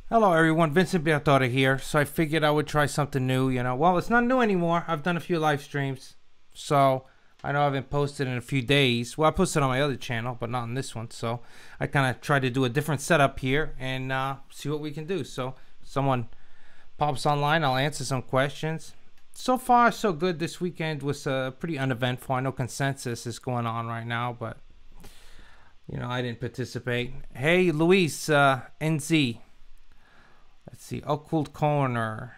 Hello everyone, Vincent Beatore here. So I figured I would try something new, Well, it's not new anymore. I've done a few live streams. So I know I haven't posted in a few days. Well, I posted on my other channel, but not on this one. So I kind of tried to do a different setup here and see what we can do. So someone pops online, I'll answer some questions. So far, so good. This weekend was pretty uneventful. I know consensus is going on right now, but I didn't participate. Hey, Luis, NZ. Let's see, Occult Corner.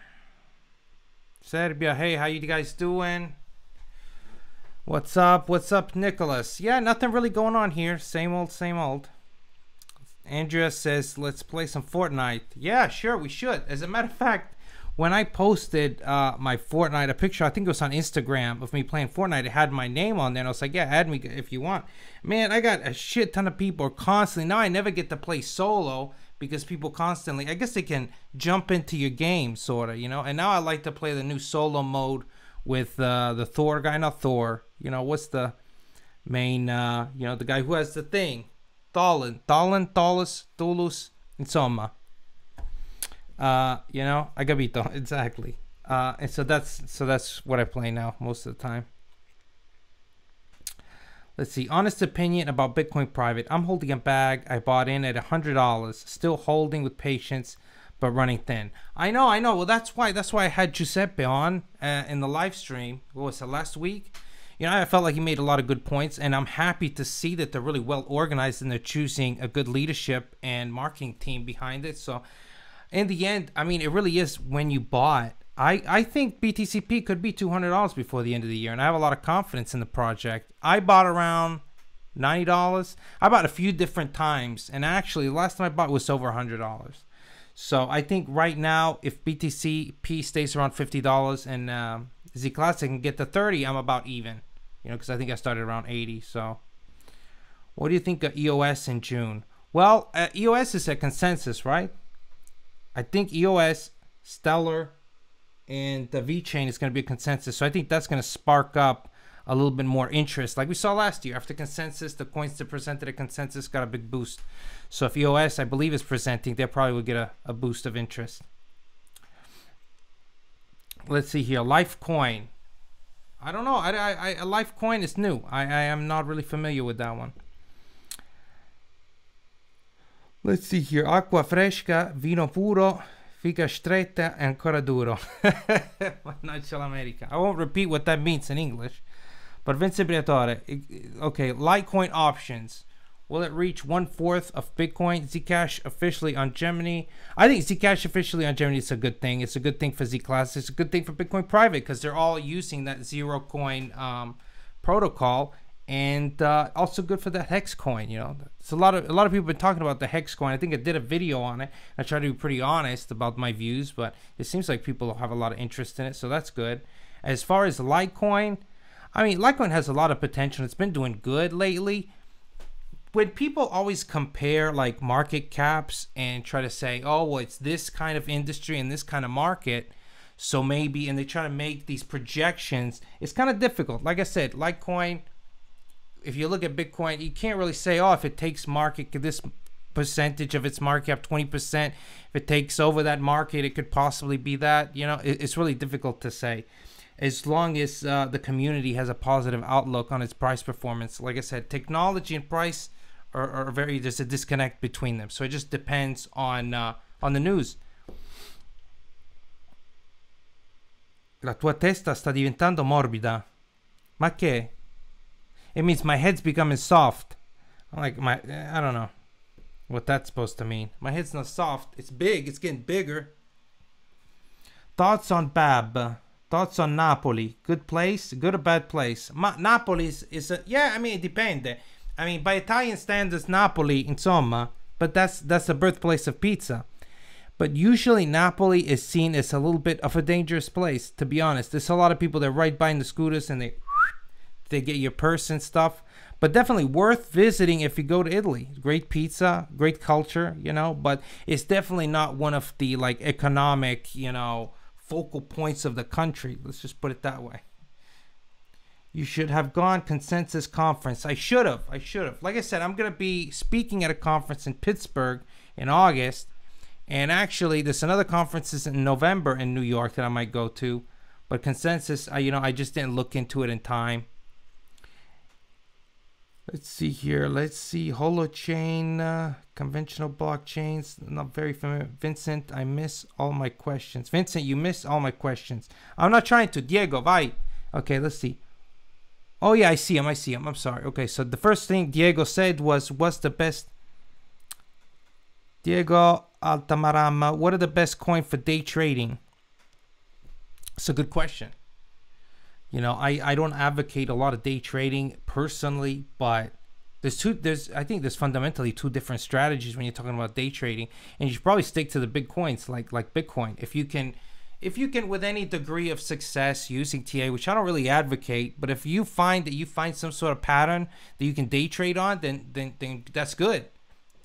Serbia, hey, how you guys doing? What's up? What's up, Nicholas? Yeah, nothing really going on here. Same old, same old. Andrea says, let's play some Fortnite. Yeah, sure, we should. As a matter of fact, when I posted my Fortnite, a picture, I think it was on Instagram, of me playing Fortnite, it had my name on there, and I was like, yeah, add me if you want. Man, I got a shit ton of people constantly. Now I never get to play solo, because people constantly, I guess they can jump into your game, sort of, And now I like to play the new solo mode with the Thor guy, not Thor. What's the main, the guy who has the thing? Thalus, Tulus, insomma. I capito, exactly. And so that's what I play now most of the time. Let's see, honest opinion about Bitcoin private. I'm holding a bag I bought in at $100, still holding with patience, but running thin. I know. Well, that's why I had Giuseppe on in the live stream. What was it, last week? I felt like he made a lot of good points, and I'm happy to see that they're really well organized and they're choosing a good leadership and marketing team behind it. So, in the end, I mean, it really is when you bought. I think BTCP could be $200 before the end of the year, and I have a lot of confidence in the project. I bought around $90. I bought a few different times, and actually, the last time I bought was over $100. So I think right now, if BTCP stays around $50 and Z Classic can get to 30, I'm about even. Because I think I started around 80. So, what do you think of EOS in June? Well, EOS is a consensus, right? I think EOS, Stellar, and the VeChain is going to be a consensus. So I think that's going to spark up a little bit more interest. Like we saw last year, after consensus, the coins that presented a consensus got a big boost. So if EOS, I believe, is presenting, they probably will get a boost of interest. Let's see here. Lifecoin. I don't know. A Lifecoin is new. I am not really familiar with that one. Let's see here. Acqua fresca, vino puro, figa stretta, e ancora duro. Mannaggia l'America. I won't repeat what that means in English. But Vincent Briatore, okay, Litecoin options. Will it reach 1/4 of Bitcoin? Zcash officially on Gemini. I think Zcash officially on Gemini is a good thing. It's a good thing for Z-Class. It's a good thing for Bitcoin Private because they're all using that zero coin protocol. And also good for the hex coin, It's a lot of people have been talking about the hex coin. I think I did a video on it. I try to be pretty honest about my views, but it seems like people have a lot of interest in it, so that's good. As far as Litecoin, I mean, Litecoin has a lot of potential. It's been doing good lately. When people always compare like market caps and try to say, oh, well, it's this kind of industry and this kind of market, so maybe, and they try to make these projections, it's kind of difficult. Like I said, Litecoin, if you look at Bitcoin, you can't really say, oh, if it takes market, this percentage of its market cap, 20%, if it takes over that market, it could possibly be that. It's really difficult to say. As long as the community has a positive outlook on its price performance. Like I said, technology and price are very, there's a disconnect between them. So it just depends on the news. La tua testa sta diventando morbida. Ma che? It means my head's becoming soft. I don't know what that's supposed to mean. My head's not soft. It's big. It's getting bigger. Thoughts on Bab. Thoughts on Napoli. Good place? Good or bad place? Napoli is a... Yeah, I mean, it depende. I mean, by Italian standards, Napoli, insomma. But that's the birthplace of pizza. But usually Napoli is seen as a little bit of a dangerous place, to be honest. There's a lot of people that ride by in the scooters and they get your purse and stuff. But definitely worth visiting if you go to Italy. Great pizza, great culture, but it's definitely not one of the like economic, focal points of the country. Let's just put it that way. You should have gone consensus conference. I should have. Like I said, I'm going to be speaking at a conference in Pittsburgh in August. And actually, there's another conferences in November in New York that I might go to. But consensus, I just didn't look into it in time. Let's see here. Let's see. Holochain, conventional blockchains. Not very familiar. Vincent, I miss all my questions. Vincent, you missed all my questions. I'm not trying to. Diego, bye. Okay, let's see. Oh, yeah, I see him. I'm sorry. Okay, so the first thing Diego said was, what's the best? Diego Altamarama, what are the best coin for day trading? It's a good question. I don't advocate a lot of day trading personally, but I think there's fundamentally two different strategies when you're talking about day trading, and you should probably stick to the big coins like Bitcoin. If you can with any degree of success using TA, which I don't really advocate, but if you find some sort of pattern that you can day trade on, then that's good.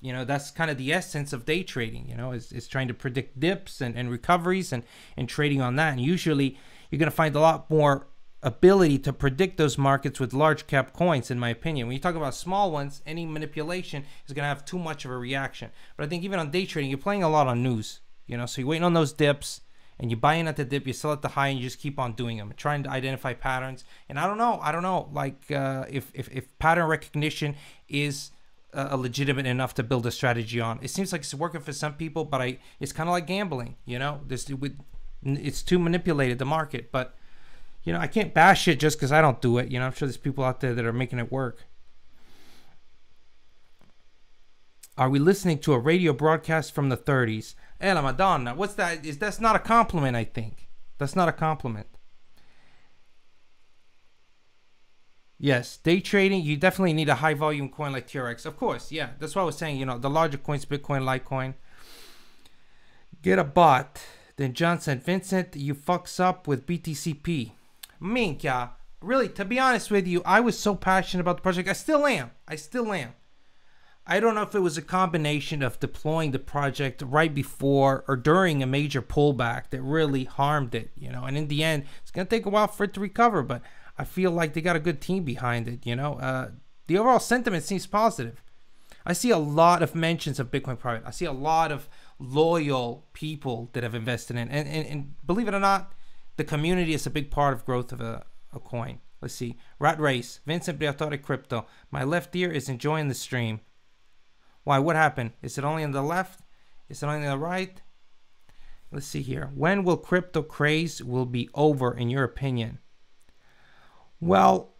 That's kind of the essence of day trading, is trying to predict dips and recoveries and trading on that. And usually you're going to find a lot more ability to predict those markets with large cap coins, in my opinion. When you talk about small ones, any manipulation is going to have too much of a reaction. But I think even on day trading, you're playing a lot on news, so you're waiting on those dips and you buy in at the dip, you sell at the high, and you just keep on doing them, trying to identify patterns. And I don't know, like if pattern recognition is legitimate enough to build a strategy on. It seems like it's working for some people, but it's kind of like gambling, it's too manipulated, the market. But I can't bash it just because I don't do it. I'm sure there's people out there that are making it work. Are we listening to a radio broadcast from the 30s? La Madonna, what's that? That's not a compliment, I think. That's not a compliment. Yes, day trading, you definitely need a high volume coin like TRX. Of course, yeah. That's what I was saying, the larger coins, Bitcoin, Litecoin. Get a bot. Then John said, Vincent, you fucks up with BTCP. Minkia, really, to be honest with you, I was so passionate about the project. I still am. I don't know if it was a combination of deploying the project right before or during a major pullback that really harmed it, and in the end, it's going to take a while for it to recover, but I feel like they got a good team behind it, The overall sentiment seems positive. I see a lot of mentions of Bitcoin Private. I see a lot of loyal people that have invested in it. And believe it or not, the community is a big part of growth of a coin. Let's see. Rat Race. Vincent Briatore Crypto. My left ear is enjoying the stream. Why? What happened? Is it only on the left? Is it only on the right? Let's see here. When will crypto craze will be over, in your opinion? Well,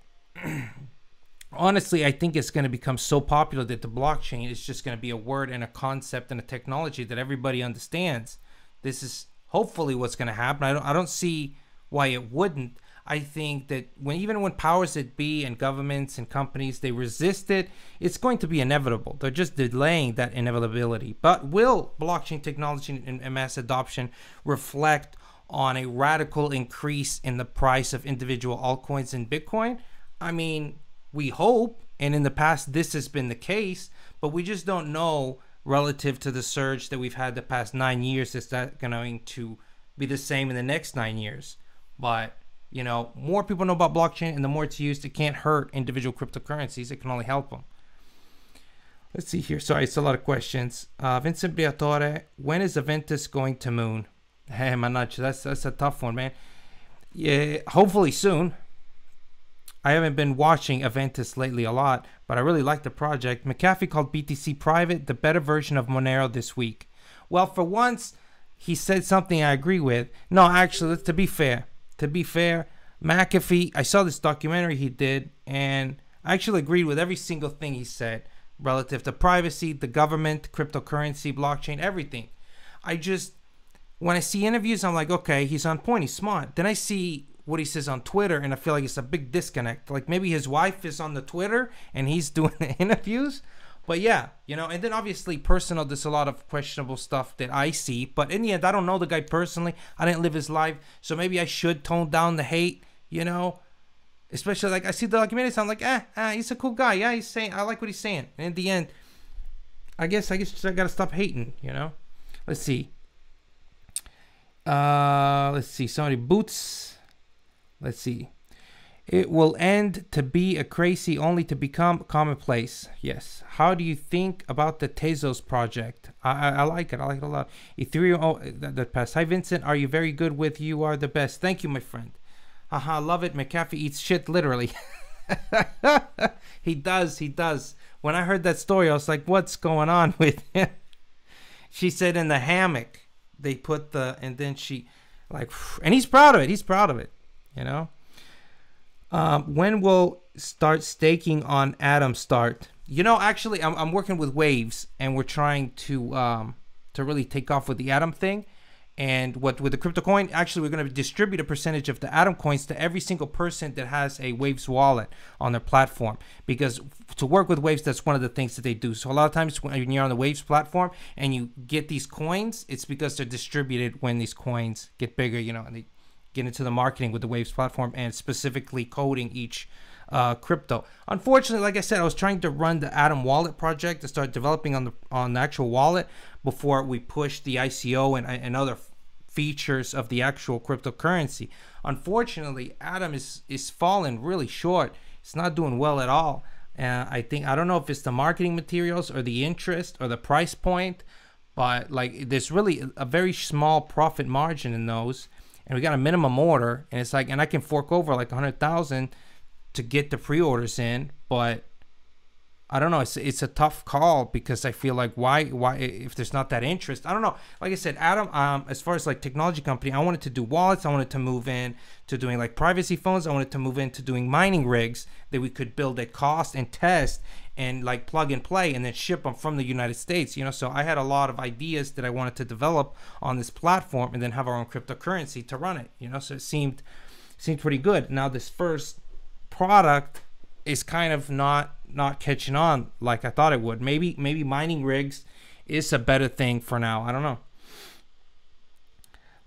honestly, I think it's going to become so popular that the blockchain is just going to be a word and a concept and a technology that everybody understands. This is hopefully what's going to happen. I don't see why it wouldn't. I think that even when powers that be and governments and companies, they resist it, it's going to be inevitable. They're just delaying that inevitability. But will blockchain technology and mass adoption reflect on a radical increase in the price of individual altcoins in Bitcoin? I mean, we hope, and in the past this has been the case, but we just don't know relative to the surge that we've had the past 9 years. Is that going to be the same in the next 9 years? But more people know about blockchain, and the more it's used, it can't hurt individual cryptocurrencies. It can only help them. Let's see here. Sorry, it's a lot of questions. Vincent Briatore, when is Aventus going to Moon? Hey, Manach, that's a tough one, man. Yeah, hopefully soon. I haven't been watching Aventus lately a lot, but I really like the project. McAfee called BTC Private the better version of Monero this week. Well, for once, he said something I agree with. No, actually, to be fair, McAfee, I saw this documentary he did, and I actually agreed with every single thing he said relative to privacy, the government, cryptocurrency, blockchain, everything. When I see interviews, I'm like, okay, he's on point, he's smart. Then I see what he says on Twitter, and I feel like it's a big disconnect. Like maybe his wife is on the Twitter, and he's doing the interviews. But yeah, and then obviously personal, there's a lot of questionable stuff that I see. But in the end, I don't know the guy personally. I didn't live his life. So maybe I should tone down the hate, Especially like I see the documentary, so I'm like, he's a cool guy. Yeah, I like what he's saying. And in the end, I guess I gotta stop hating, Let's see. Somebody boots. Let's see. It will end to be a crazy only to become commonplace. Yes. How do you think about the Tezos project? I like it. I like it a lot. Ethereum. Oh, that passed. Hi, Vincent. Are you very good with You Are the Best? Thank you, my friend. Haha, love it. McAfee eats shit, literally. He does. He does. When I heard that story, I was like, what's going on with him? She said in the hammock, they put the, and then she, like, and he's proud of it. He's proud of it, you know? When will start staking on Atom start? You know, actually, I'm working with Waves, and we're trying to really take off with the Atom thing. And with the crypto coin, actually, we're going to distribute a percentage of the Atom coins to every single person that has a Waves wallet on their platform. Because to work with Waves, that's one of the things that they do. So a lot of times when you're on the Waves platform and you get these coins, it's because they're distributed when these coins get bigger, you know, and they get into the marketing with the Waves platform and specifically coding each crypto. Unfortunately, like I said, I was trying to run the Atom wallet project to start developing on the actual wallet before we push the ICO and other features of the actual cryptocurrency. Unfortunately, Atom is falling really short. It's not doing well at all. I don't know if it's the marketing materials or the interest or the price point, but like there's really a very small profit margin in those. And we got a minimum order, and it's like, and I can fork over like 100,000 to get the pre-orders in, but I don't know. It's a tough call because I feel like why if there's not that interest, I don't know. Like I said, Atom, as far as like technology company, I wanted to do wallets. I wanted to move in to doing like privacy phones. I wanted to move into doing mining rigs that we could build at cost and test and like plug and play and then ship them from the United States, you know. So I had a lot of ideas that I wanted to develop on this platform and then have our own cryptocurrency to run it, you know. So it seemed pretty good. Now this first product is kind of not catching on like I thought it would. Maybe mining rigs is a better thing for now. I don't know.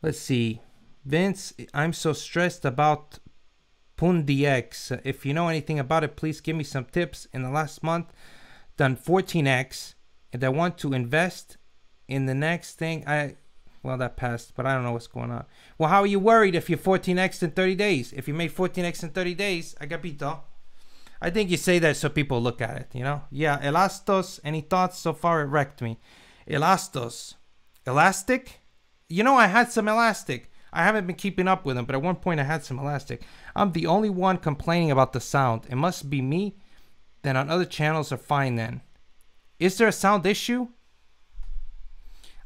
Let's see. Vince, I'm so stressed about PundiX. If you know anything about it, please give me some tips. In the last month, done 14x, and I want to invest in the next thing. Well, that passed, but I don't know what's going on. Well, how are you worried if you're 14x in 30 days? If you made 14x in 30 days, agapito. I think you say that so people look at it, you know? Yeah, Elastos, any thoughts? So far it wrecked me. Elastos. Elastic? You know, I had some Elastic. I haven't been keeping up with them, but at one point I had some Elastic. I'm the only one complaining about the sound. It must be me. Then on other channels are fine then. Is there a sound issue?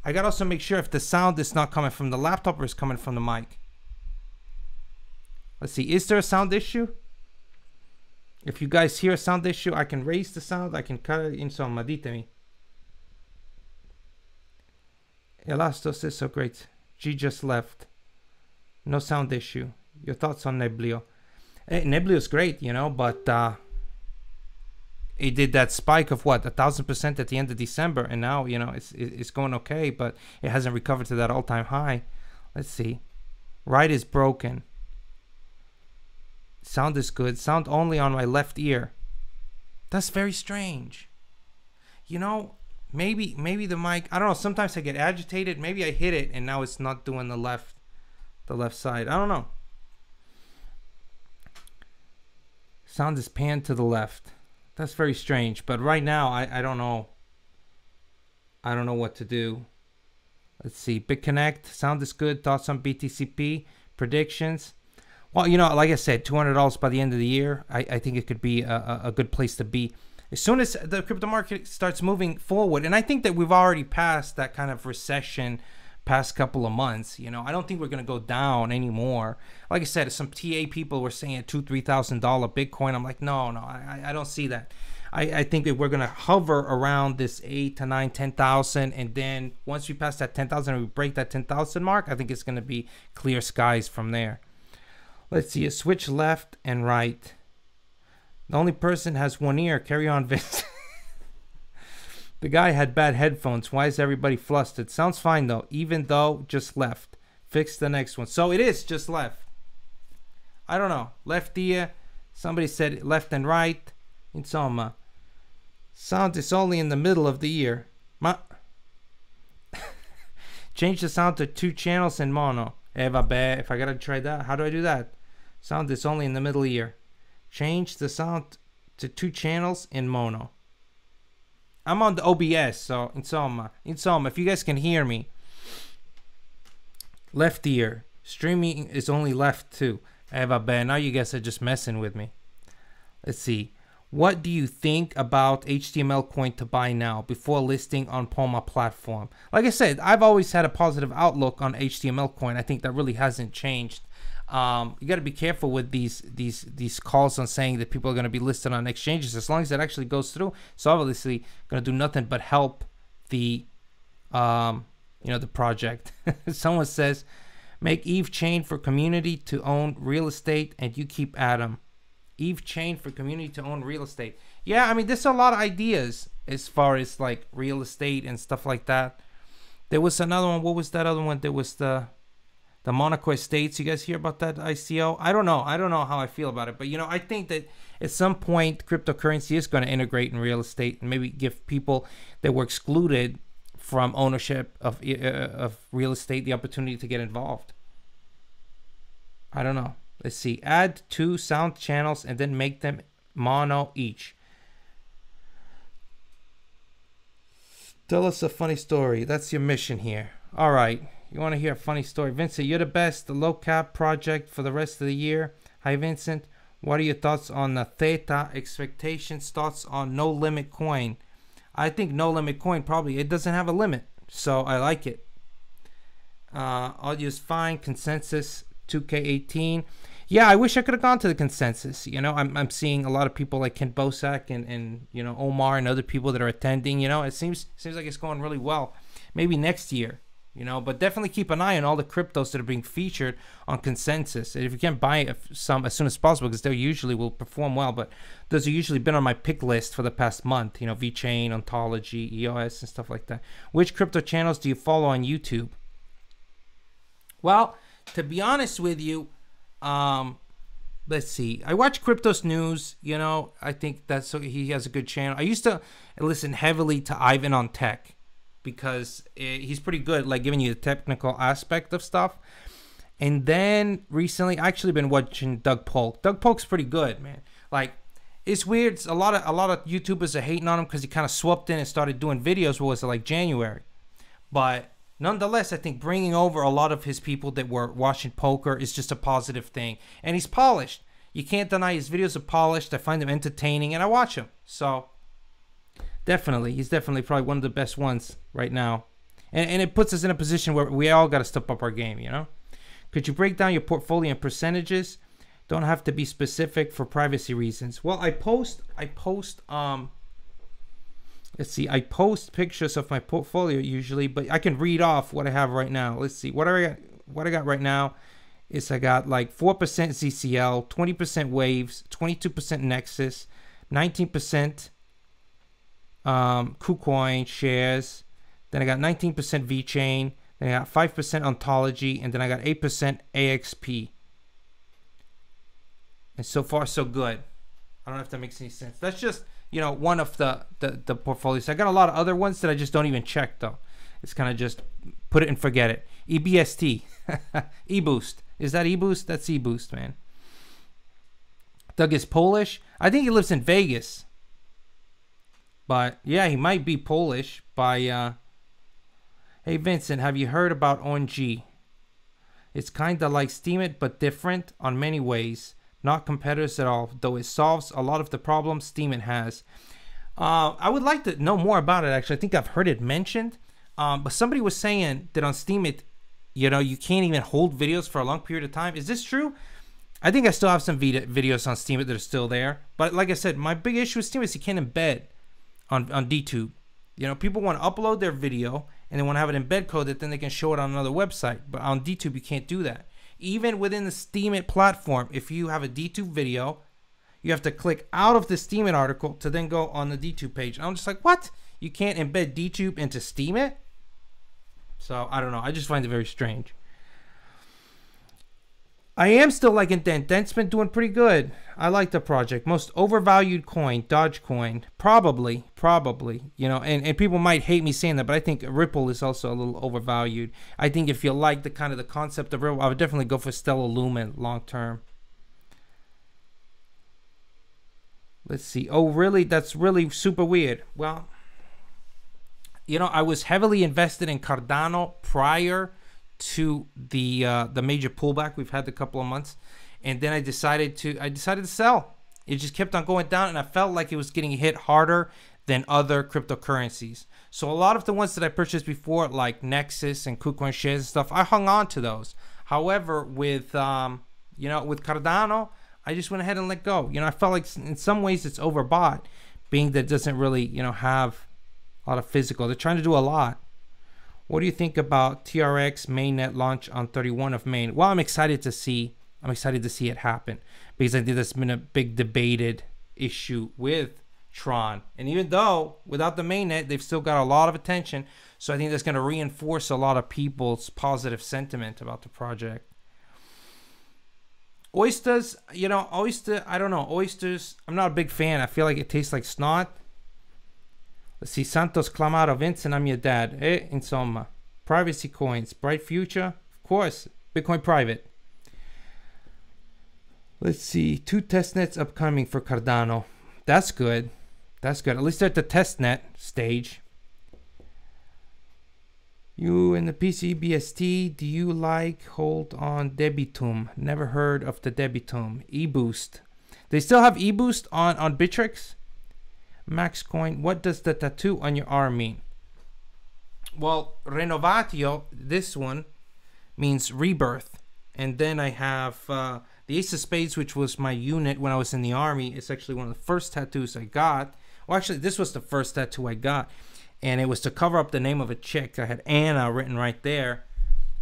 I gotta also make sure if the sound is not coming from the laptop or is coming from the mic. Let's see, is there a sound issue? If you guys hear a sound issue, I can raise the sound, I can cut it in, so ditemi. Elastos is so great. G just left. No sound issue. Your thoughts on Neblio? Neblio is great, you know, but it did that spike of what, 1,000% at the end of December, and now, you know, it's going okay, but it hasn't recovered to that all-time high. Let's see. Right is broken. Sound is good. Sound only on my left ear. That's very strange. You know, maybe the mic, I don't know, sometimes I get agitated. Maybe I hit it and now it's not doing the left side. I don't know. Sound is panned to the left. That's very strange, but right now I don't know. I don't know what to do. Let's see. BitConnect, sound is good. Thoughts on BTCP, predictions. Well, you know, like I said, $200 by the end of the year. I think it could be a good place to be. As soon as the crypto market starts moving forward, and I think that we've already passed that kind of recession past couple of months, you know, I don't think we're going to go down anymore. Like I said, some TA people were saying $2,000-$3,000 Bitcoin. I'm like, no, I don't see that. I think that we're going to hover around this 8 to 9, 10,000. And then once we pass that 10,000 and we break that 10,000 mark, I think it's going to be clear skies from there. Let's see, a switch left and right. The only person has one ear. Carry on, Vince. The guy had bad headphones. Why is everybody flustered? Sounds fine, though, even though just left. Fix the next one. So it is just left. I don't know. Left ear. Somebody said left and right. Insomma. Sound is only in the middle of the ear. Change the sound to 2 channels in mono. Vabbè, if I gotta try that, how do I do that? Sound is only in the middle ear. Change the sound to 2 channels in mono. I'm on the OBS, so insomma, if you guys can hear me. Left ear. Streaming is only left 2. Vabbè, now you guys are just messing with me. Let's see. What do you think about HTML coin to buy now before listing on Poma platform? Like I said, I've always had a positive outlook on HTML coin. I think that really hasn't changed. You got to be careful with these calls on saying that people are going to be listed on exchanges. As long as it actually goes through, it's obviously going to do nothing but help the the project. Someone says, make Eve chain for community to own real estate, and you keep Adam. Eve chain for community to own real estate. Yeah, I mean, there's a lot of ideas as far as like real estate and stuff like that. There was another one. What was that other one? There was the Monaco Estates. You guys hear about that ICO? I don't know how I feel about it, but I think that at some point cryptocurrency is going to integrate in real estate and maybe give people that were excluded from ownership of real estate the opportunity to get involved. I don't know. Let's see. Add 2 sound channels and then make them mono each. Tell us a funny story. That's your mission here. All right. You want to hear a funny story? Vincent, you're the best. The low cap project for the rest of the year. Hi, Vincent. What are your thoughts on the Theta expectations? Thoughts on No Limit Coin? I think No Limit Coin probably, it doesn't have a limit. So I like it. Audio's fine. Consensus 2K18. Yeah, I wish I could have gone to the consensus. I'm seeing a lot of people like Ken Bosak and Omar and other people that are attending. It seems like it's going really well. Maybe next year, but definitely keep an eye on all the cryptos that are being featured on consensus. And if you can't buy some as soon as possible, because they usually will perform well, but those have usually been on my pick list for the past month. VeChain, Ontology, EOS, and stuff like that. Which crypto channels do you follow on YouTube? Well, to be honest with you, let's see. I watch Cryptos News. I think he has a good channel. I used to listen heavily to Ivan on Tech because he's pretty good, like giving you the technical aspect of stuff. And then recently, I actually been watching Doug Polk. Doug Polk's pretty good, man. Like, it's weird. A lot of YouTubers are hating on him because he kind of swooped in and started doing videos. What was it, like January? But nonetheless, I think bringing over a lot of his people that were watching poker is just a positive thing. And he's polished. You can't deny his videos are polished. I find them entertaining, and I watch them. So, definitely, he's definitely probably one of the best ones right now. And it puts us in a position where we all got to step up our game, Could you break down your portfolio in percentages? Don't have to be specific for privacy reasons. Well, I post let's see, I post pictures of my portfolio usually, but I can read off what I have right now. Let's see, what I got right now is I got like 4% ZCL, 20% Waves, 22% Nexus, 19% KuCoin shares. Then I got 19% VeChain. Then I got 5% Ontology, and then I got 8% AXP. And so far, so good. I don't know if that makes any sense. That's just, one of the portfolios. I got a lot of other ones that I just don't even check, though. It's kind of just put it and forget it. EBST. eBoost. Is that eBoost? That's eBoost, man. Doug is Polish. I think he lives in Vegas. But, yeah, he might be Polish by... Hey, Vincent, have you heard about ONG? It's kind of like Steemit, but different on many ways. Not competitors at all, though it solves a lot of the problems Steemit has. I would like to know more about it, actually. I think I've heard it mentioned. But somebody was saying that on Steemit, you can't even hold videos for a long period of time. Is this true? I think I still have some videos on Steemit that are still there. But like I said, my big issue with Steemit is you can't embed on DTube. People want to upload their video and they want to have it embed code that then they can show it on another website. But on DTube, you can't do that. Even within the Steemit platform, if you have a DTube video, you have to click out of the Steemit article to then go on the DTube page. And I'm just like, what? You can't embed DTube into Steemit? So, I don't know. I just find it very strange. I am still liking Dent. Dent's been doing pretty good. I like the project. Most overvalued coin, Dogecoin. Probably. And people might hate me saying that, but I think Ripple is also a little overvalued. I think if you like the concept of Ripple, I would definitely go for Stellar Lumen long term. Let's see. Oh, really? That's really super weird. Well, you know, I was heavily invested in Cardano prior to the major pullback we've had a couple of months, and then I decided to sell. It just kept on going down, and I felt like it was getting hit harder than other cryptocurrencies. So a lot of the ones that I purchased before, like Nexus and KuCoin shares and stuff, I hung on to those. However, with you know, with Cardano, I just went ahead and let go. You know, I felt like in some ways it's overbought, being that it doesn't really, you know, have a lot of physical. They're trying to do a lot. What do you think about TRX mainnet launch on 31 of May? Well, I'm excited to see it happen, because I think that's been a big debated issue with Tron. And even though without the mainnet, they've still got a lot of attention. So I think that's going to reinforce a lot of people's positive sentiment about the project. Oysters, you know, I don't know. Oysters, I'm not a big fan. I feel like it tastes like snot. Let's see. Santos Clamaro, Vincent, I'm your dad. Insomma. Privacy coins. Bright future. Of course. Bitcoin private. Let's see. 2 testnets upcoming for Cardano. That's good. That's good. At least they're at the testnet stage. You in the PCBST, do you like hold on Debitum? Never heard of the Debitum. eBoost. They still have eBoost on Bittrex? MaxCoin, what does the tattoo on your arm mean? Well, Renovatio, this one, means rebirth. And then I have the Ace of Spades, which was my unit when I was in the army. It's actually one of the first tattoos I got. Well, actually, this was the first tattoo I got. And it was to cover up the name of a chick. I had Anna written right there.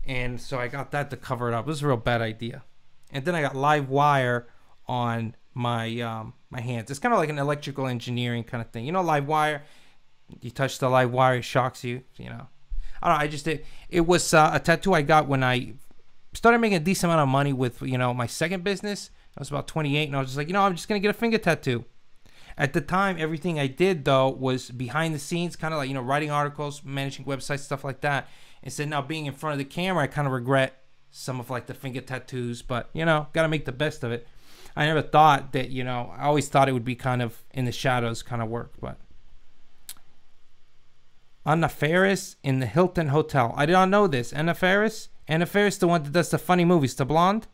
And so I got that to cover it up. It was a real bad idea. And then I got live wire on my my hands. It's kind of like an electrical engineering kind of thing. You know, live wire. You touch the live wire, it shocks you. You know, I don't know. I just did. It was a tattoo I got when I started making a decent amount of money with, you know, my second business. I was about 28, and I was just like, you know, I'm just gonna get a finger tattoo. At the time, everything I did, though, was behind the scenes, kind of like, you know, writing articles, managing websites, stuff like that. Instead, now being in front of the camera, I kind of regret some of, like, the finger tattoos. But, you know, got to make the best of it. I never thought that, you know, I always thought it would be kind of in the shadows kind of work. But Anna Faris in the Hilton Hotel. I did not know this. Anna Faris? Anna Faris, the one that does the funny movies, the blonde?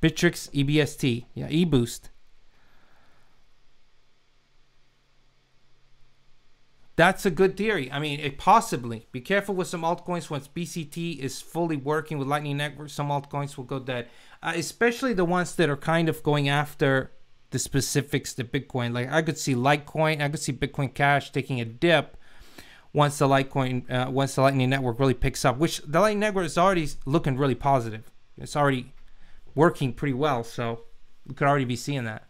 Bittrex EBST. Yeah, eBoost. That's a good theory. I mean, it possibly. Be careful with some altcoins. Once BCT is fully working with Lightning Network, some altcoins will go dead. Especially the ones that are kind of going after the specifics to Bitcoin. Like I could see Litecoin, I could see Bitcoin Cash taking a dip once the Lightning Network really picks up. Which the Lightning Network is already looking really positive. It's already working pretty well, so we could already be seeing that.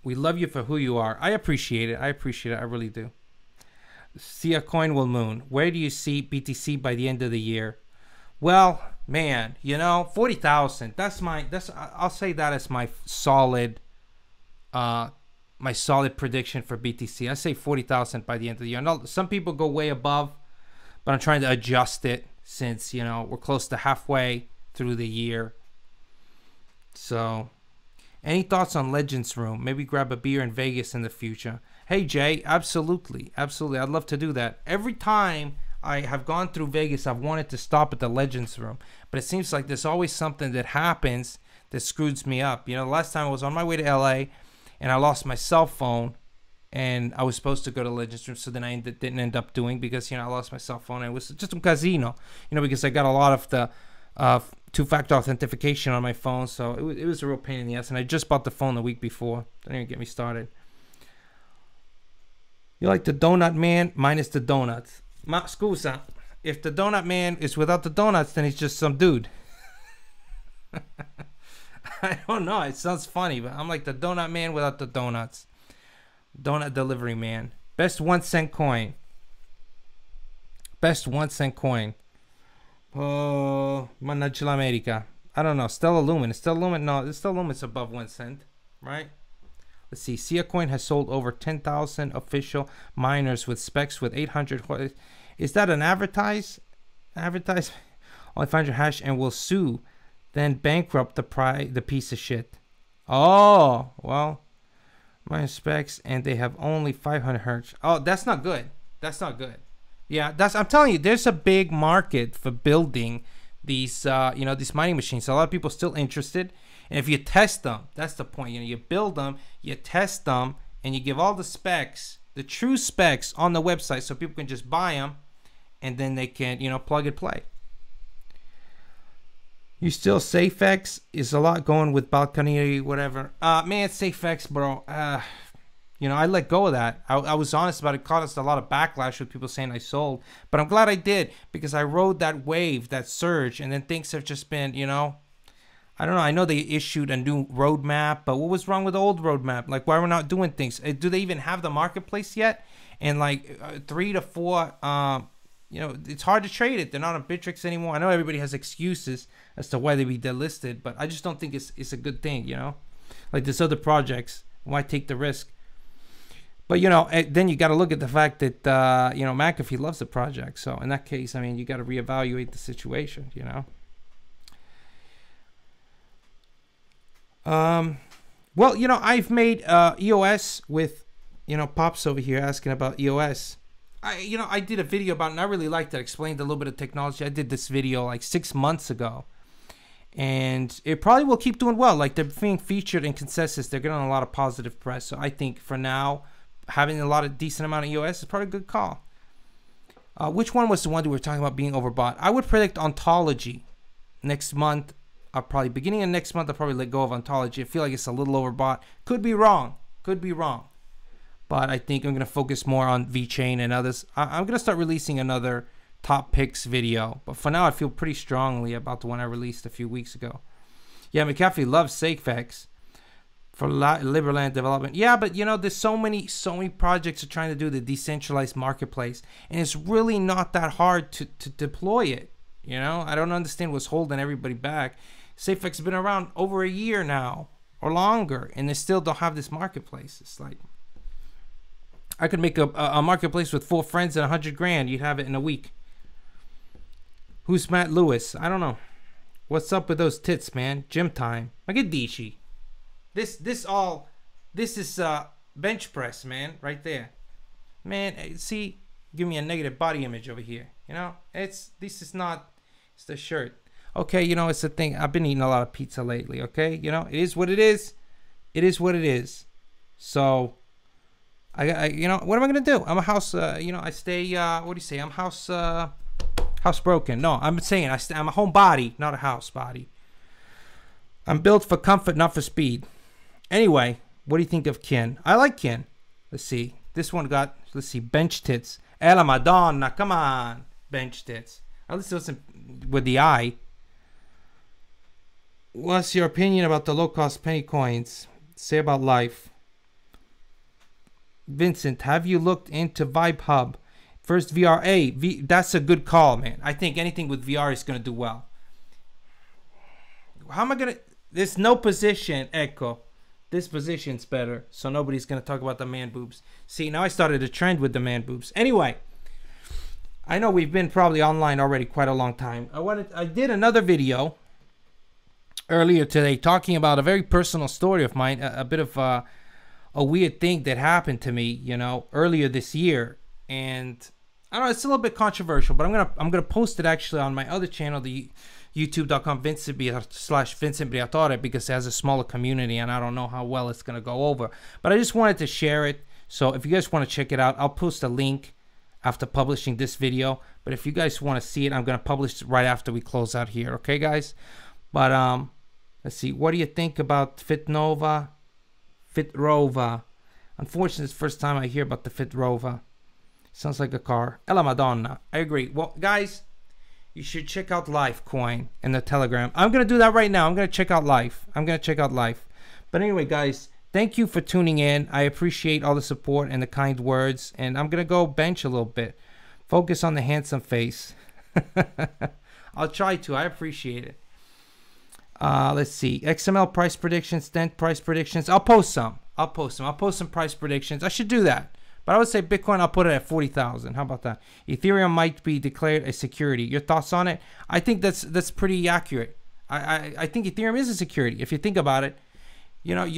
We love you for who you are. I appreciate it. I appreciate it. I really do. See a coin will moon. Where do you see BTC by the end of the year? Well, man, you know, 40,000. I'll say that as my solid prediction for BTC. I say 40,000 by the end of the year. I know some people go way above, but I'm trying to adjust it since, you know, we're close to halfway through the year. So, any thoughts on Legends Room? Maybe grab a beer in Vegas in the future. Hey, Jay, absolutely. Absolutely. I'd love to do that. Every time I have gone through Vegas, I've wanted to stop at the Legends Room. But it seems like there's always something that happens that screws me up. You know, the last time I was on my way to LA and I lost my cell phone and I was supposed to go to Legends Room. So then I didn't end up doing because, you know, I lost my cell phone. And it was just a casino, you know, because I got a lot of the two-factor authentication on my phone, so it was a real pain in the ass. And I just bought the phone the week before. Don't even get me started. You like the Donut Man minus the donuts? Ma scusa, if the Donut Man is without the donuts, then he's just some dude. I don't know. It sounds funny, but I'm like the Donut Man without the donuts. Donut Delivery Man. Best 1 cent coin. Best 1 cent coin. Oh, Mannaggia l'America. I don't know. Stellar Lumen. Stellar Lumen? No, Stellar Lumen's above 1 cent, right? Let's see. Sia Coin has sold over 10,000 official miners with specs with 800. Is that an advertise? Only 500 hash and will sue, then bankrupt the piece of shit. Oh, well, my specs, and they have only 500 hertz. Oh, that's not good. That's not good. Yeah, I'm telling you, there's a big market for building these, these mining machines. So a lot of people still interested. And if you test them, that's the point. You build them, you test them, and you give all the specs, the true specs on the website, so people can just buy them, and then they can, plug and play. You still SafeX is a lot going with balcony, whatever. Man, SafeX, bro. I let go of that. I was honest about it. It caused a lot of backlash with people saying I sold, but I'm glad I did, because I rode that wave, that surge, and then things have just been, I don't know. I know they issued a new roadmap, but what was wrong with the old roadmap? Like, why we're not doing things? Do they even have the marketplace yet? And like 3 to 4, it's hard to trade it. They're not on Bittrex anymore. I know everybody has excuses as to why they be delisted, but I just don't think it's a good thing, Like this other projects, why take the risk? But, then you got to look at the fact that, McAfee loves the project. So in that case, I mean, you got to reevaluate the situation, Well, I've made EOS with, Pops over here asking about EOS. I did a video about it, and I really liked it. I explained a little bit of technology. I did this video like 6 months ago. And it probably will keep doing well. Like, they're being featured in consensus. They're getting a lot of positive press. So I think for now, having a lot of decent amount of EOS is probably a good call. Which one was the one that we were talking about being overbought? I would predict Ontology next month. Beginning of next month, I'll probably let go of Ontology. I feel like it's a little overbought. Could be wrong. But I think I'm going to focus more on VeChain and others. I'm going to start releasing another top picks video. But for now, I feel pretty strongly about the one I released a few weeks ago. Yeah, McAfee loves SafeX for Liberland development. Yeah, but there's so many projects are trying to do the decentralized marketplace. And it's really not that hard to deploy it. I don't understand what's holding everybody back. SafeX has been around over a year now or longer, and they still don't have this marketplace. It's like, I could make a marketplace with 4 friends and 100 grand. You'd have it in a week. Who's Matt Lewis? I don't know. What's up with those tits, man? Gym time. Look at Dishi. This is bench press, man, right there. Man, see, give me a negative body image over here. This is not. It's the shirt. Okay, it's the thing. I've been eating a lot of pizza lately. Okay, it is what it is. It is what it is. So, I what am I gonna do? I'm a house. I stay. What do you say? I'm housebroken. No, I'm saying I'm a homebody, not a house body. I'm built for comfort, not for speed. Anyway, what do you think of Kin? I like Kin. Let's see. This one got. Let's see. Bench tits. Ella Madonna. Come on. Bench tits. At least it wasn't with the eye. What's your opinion about the low-cost penny coins? Say about life. Vincent, have you looked into Vibe Hub? First VR. That's a good call, man. I think anything with VR is going to do well. How am I going to... There's no position, Echo. This position's better, so nobody's going to talk about the man boobs. See, now I started a trend with the man boobs. Anyway, I know we've been probably online already quite a long time. I did another video earlier today talking about a very personal story of mine, a bit of a weird thing that happened to me, earlier this year. And I don't know, it's a little bit controversial, but I'm gonna post it actually on my other channel, the youtube.com/Vincent Briatore, because it has a smaller community and I don't know how well it's gonna go over. But I just wanted to share it. So if you guys want to check it out, I'll post a link after publishing this video. But if you guys want to see it, I'm gonna publish it right after we close out here. Okay, guys? But let's see. What do you think about Fitrova? Unfortunately, it's the first time I hear about the Fitrova. Sounds like a car. Ella Madonna. I agree. Well, guys, you should check out Lifecoin in the Telegram. I'm going to do that right now. I'm going to check out Life. But anyway, guys, thank you for tuning in. I appreciate all the support and the kind words. And I'm going to go bench a little bit. Focus on the handsome face. I'll try to. I appreciate it. Let's see. XML price predictions, Dent price predictions. I'll post some. I'll post some price predictions. I should do that. But I would say Bitcoin, I'll put it at 40,000. How about that? Ethereum might be declared a security. Your thoughts on it? I think that's pretty accurate. I think Ethereum is a security. If you think about it, You know,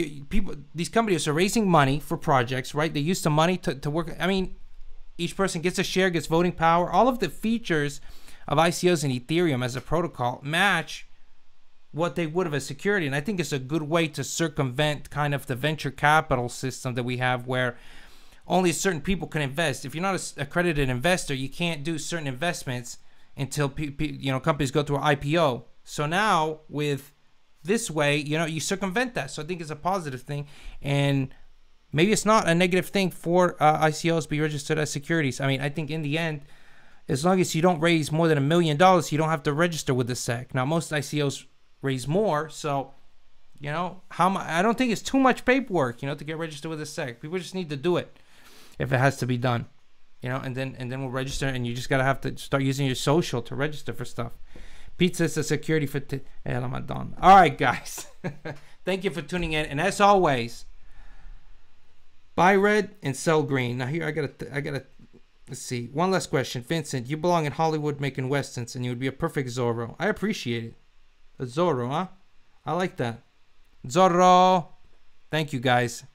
these companies are raising money for projects, right? They use the money to work. I mean, each person gets a share, gets voting power. All of the features of ICOs and Ethereum as a protocol match what they would have as security. And I think it's a good way to circumvent kind of the venture capital system that we have, where only certain people can invest. If you're not an accredited investor, you can't do certain investments until companies go through an IPO. So now with this way, you circumvent that. So I think it's a positive thing, and maybe it's not a negative thing for ICOs to be registered as securities. I mean, I think in the end, as long as you don't raise more than $1 million, you don't have to register with the SEC. Now, most ICOs raise more, so I don't think it's too much paperwork, to get registered with the SEC. People just need to do it if it has to be done, and then we'll register, and you just have to start using your social to register for stuff. Pizza is a security for Ramadan. All right, guys. Thank you for tuning in. And as always, buy red and sell green. Now here, I gotta, let's see. One last question. Vincent, you belong in Hollywood making westerns, and you would be a perfect Zorro. I appreciate it. A Zorro, huh? I like that. Zorro. Thank you, guys.